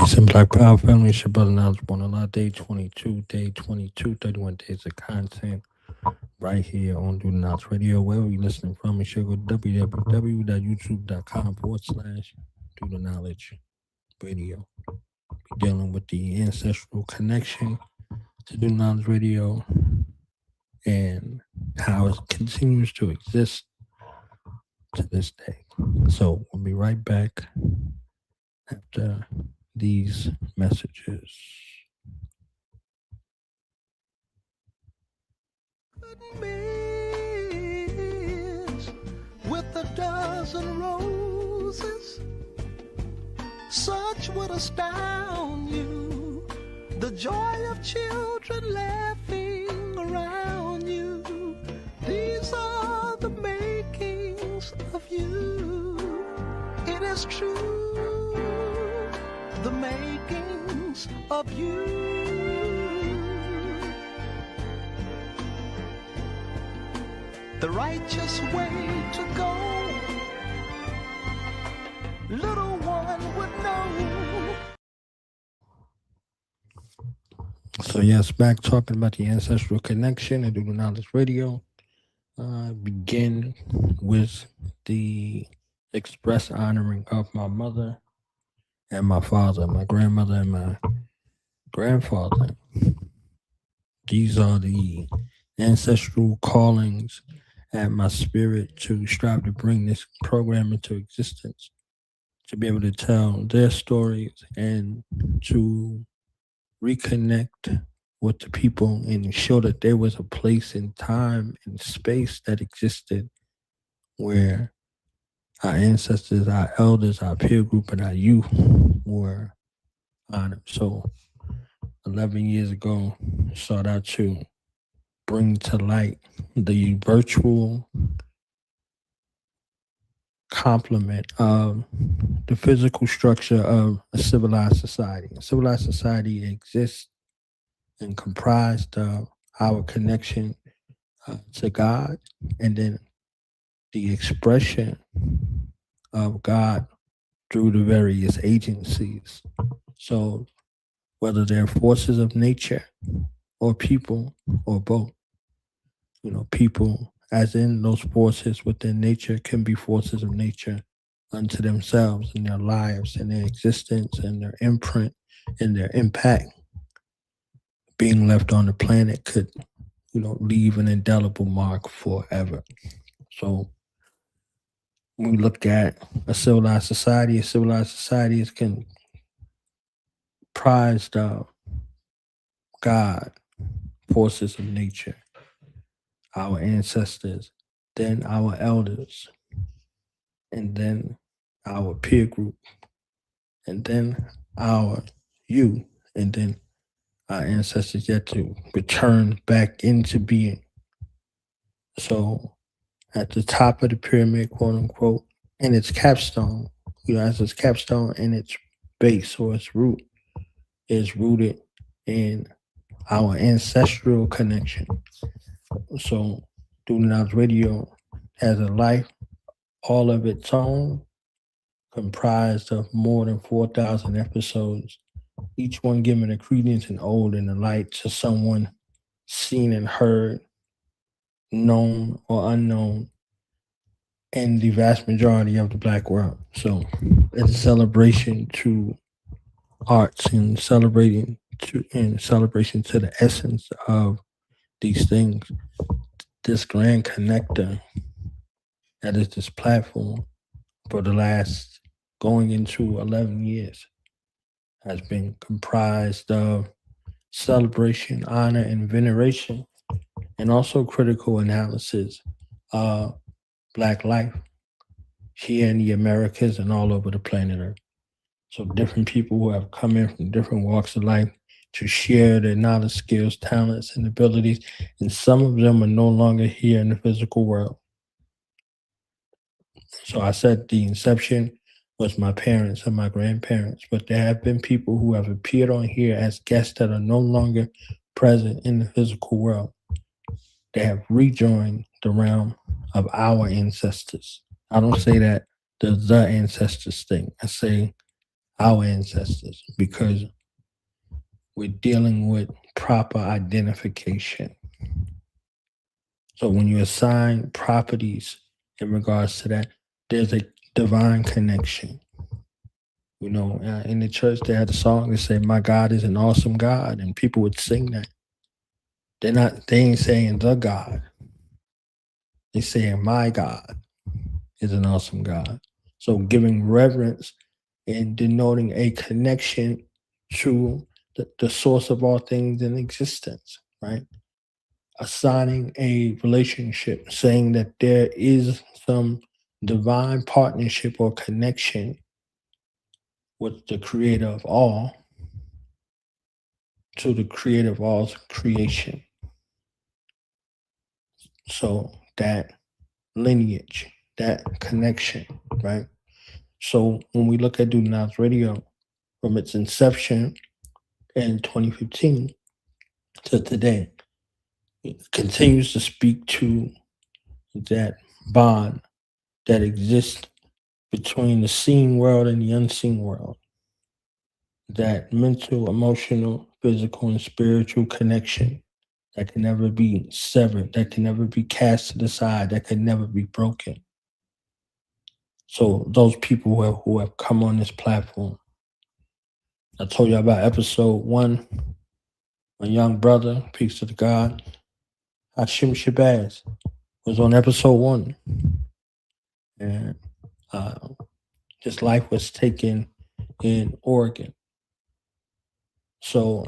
Peace and Black Power family. It's your brother Knowledgeable on a lot. Day 22, 31 days of content right here on Do the Knowledge Radio. Wherever you're listening from, you should go to www.youtube.com/Do the Knowledge Radio. We're dealing with the ancestral connection to Do the Knowledge Radio and how it continues to exist to this day. So we'll be right back after these messages. With a dozen roses, such would astound you. The joy of children laughing around you. These are the makings of you. It is true, the makings of you. The righteous way to go, little one would know. So yes, back talking about the ancestral connection and Do the Knowledge Radio. Begin with the express honoring of my mother and my father, my grandmother and my grandfather. These are the ancestral callings at my spirit to strive to bring this program into existence, to be able to tell their stories and to reconnect with the people and show that there was a place and time and space that existed where our ancestors, our elders, our peer group, and our youth were honored. So 11 years ago, I sought out to bring to light the virtual complement of the physical structure of a civilized society. A civilized society exists and comprised of our connection to God, and then the expression of God through the various agencies. So whether they're forces of nature or people or both, people as in those forces within nature can be forces of nature unto themselves in their lives and their existence and their imprint and their impact. Being left on the planet could, leave an indelible mark forever. So when we look at a civilized society is comprised of God, forces of nature, our ancestors, then our elders, and then our peer group, and then our youth, and then our ancestors yet to return back into being. So at the top of the pyramid, quote unquote, in its capstone, as its capstone and its base or its root is rooted in our ancestral connection. So Do the Knowledge Radio has a life all of its own, comprised of more than 4,000 episodes, each one giving a credence and ode and a light to someone seen and heard, known or unknown, in the vast majority of the Black world. So it's a celebration to arts and celebration to the essence of these things. This grand connector that is this platform for the last going into 11 years has been comprised of celebration, honor, and veneration, and also critical analysis of Black life here in the Americas and all over the planet Earth. So different people who have come in from different walks of life to share their knowledge, skills, talents, and abilities, and some of them are no longer here in the physical world. So I said the inception was my parents and my grandparents, but there have been people who have appeared on here as guests that are no longer present in the physical world. They have rejoined the realm of our ancestors. I don't say that the ancestors thing. I say our ancestors, because we're dealing with proper identification. So when you assign properties in regards to that, there's a divine connection. In the church they had a song that said, "My God is an awesome God," and people would sing that. They ain't saying the God. They saying my God is an awesome God. So giving reverence and denoting a connection to the source of all things in existence, right? Assigning a relationship, saying that there is some divine partnership or connection with the creator of all to the creator of all's creation. So that lineage, that connection, right? So when we look at Dudenow's Radio from its inception in 2015 to today, it continues to speak to that bond that exists between the seen world and the unseen world. That mental, emotional, physical, and spiritual connection that can never be severed, that can never be cast to the side, that can never be broken. So those people who have come on this platform, I told you about episode 1, my young brother, peace to the God, Hashim Shabazz, was on episode 1. And his life was taken in Oregon. So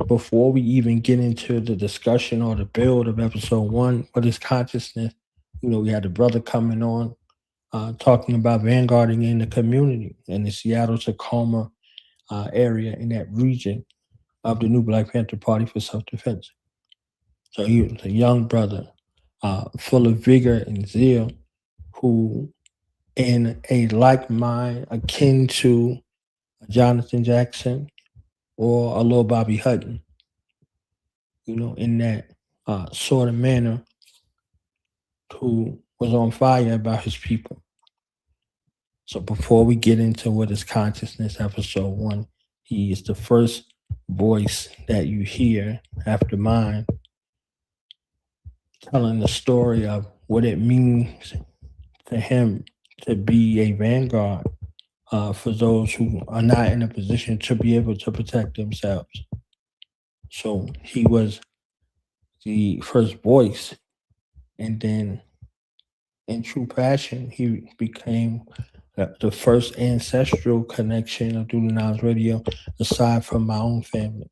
before we even get into the discussion or the build of episode 1, what is consciousness, we had a brother coming on talking about vanguarding in the community in the Seattle, Tacoma area, in that region of the new Black Panther Party for self-defense. So he was a young brother, full of vigor and zeal, who in a like mind akin to Jonathan Jackson or a little Bobby Hutton, in that sort of manner, who was on fire about his people. So before we get into what is consciousness, episode 1, he is the first voice that you hear after mine, telling the story of what it means to him to be a vanguard for those who are not in a position to be able to protect themselves. So he was the first voice, and then in true passion, he became the first ancestral connection of Dudenow's Radio, aside from my own family.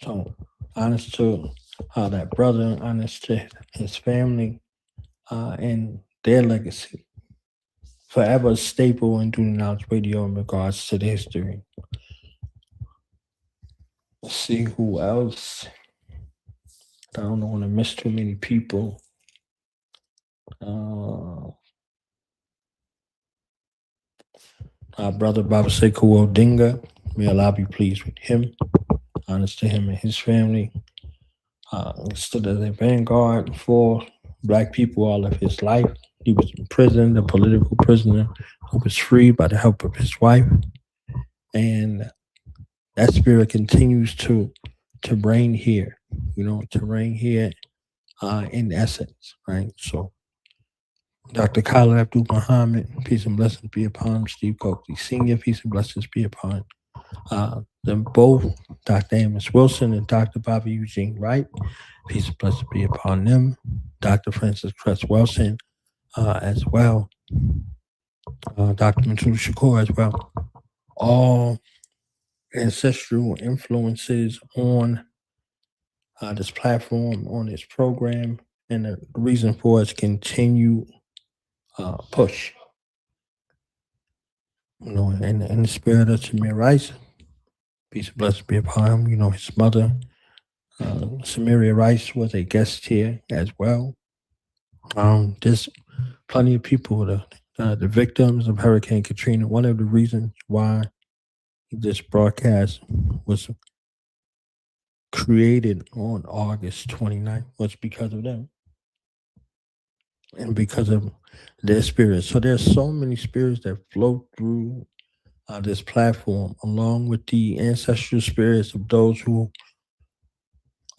So honest to that brother, honest to his family, and their legacy. Forever a staple in Dudenow's Radio in regards to the history. Let's see who else. I don't want to miss too many people. Our brother Baba Sekou Odinga, may Allah be pleased with him. Honest to him and his family. Stood as a vanguard for Black people all of his life. He was in prison, a political prisoner who was freed by the help of his wife. And that spirit continues to reign here, to reign here in essence, right? So Dr. Khalid Abdul Muhammad, peace and blessings be upon him. Steve Coakley Sr., peace and blessings be upon them both, Dr. Amos Wilson and Dr. Bobby Eugene Wright, peace and blessings be upon them. Dr. Francis Cress Wilson as well. Dr. Matul Shakur as well. All ancestral influences on this platform, on this program, and the reason for its continued push. In the spirit of Samir Rice, peace and blessings be upon him. His mother, Samaria Rice, was a guest here as well. There's plenty of people, the victims of Hurricane Katrina. One of the reasons why this broadcast was created on August 29th was because of them and because of their spirits. So there's so many spirits that flow through this platform, along with the ancestral spirits of those who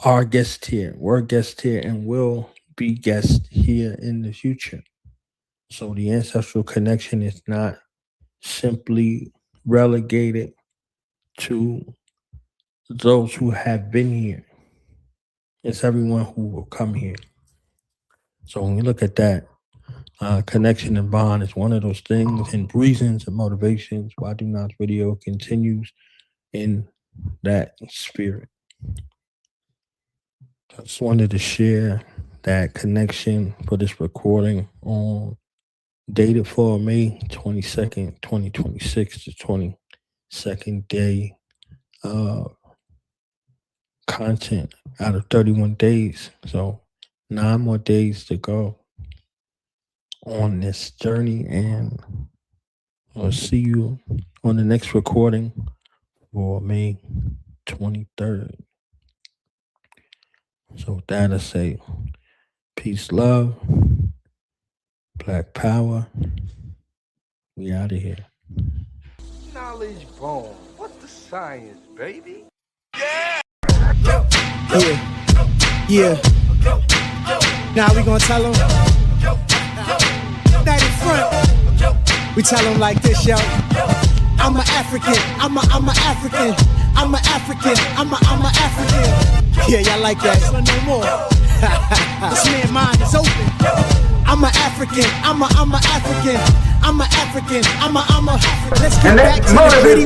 are guests here, were guests here, and will be guests here in the future. So the ancestral connection is not simply relegated to those who have been here. It's everyone who will come here. So when you look at that, connection and bond is one of those things and reasons and motivations why Do Not's video continues in that spirit. I just wanted to share that connection for this recording on dated for May 22nd, 2026, the 22nd day content out of 31 days. So 9 more days to go on this journey, and I'll see you on the next recording for May 23rd. So with that, I say peace, love, Black power. We out of here. Knowledge bomb. What's the science, baby? Yeah. Now we gonna tell them that in front. We tell them like this, yo. I'm an African. I'm a African. I'm an African. I'm a African. Yeah, y'all like that? So no more. This man's mind is open. I'm an African. I'm a African. I'm an African. I'm a. Let's get back to the gritty.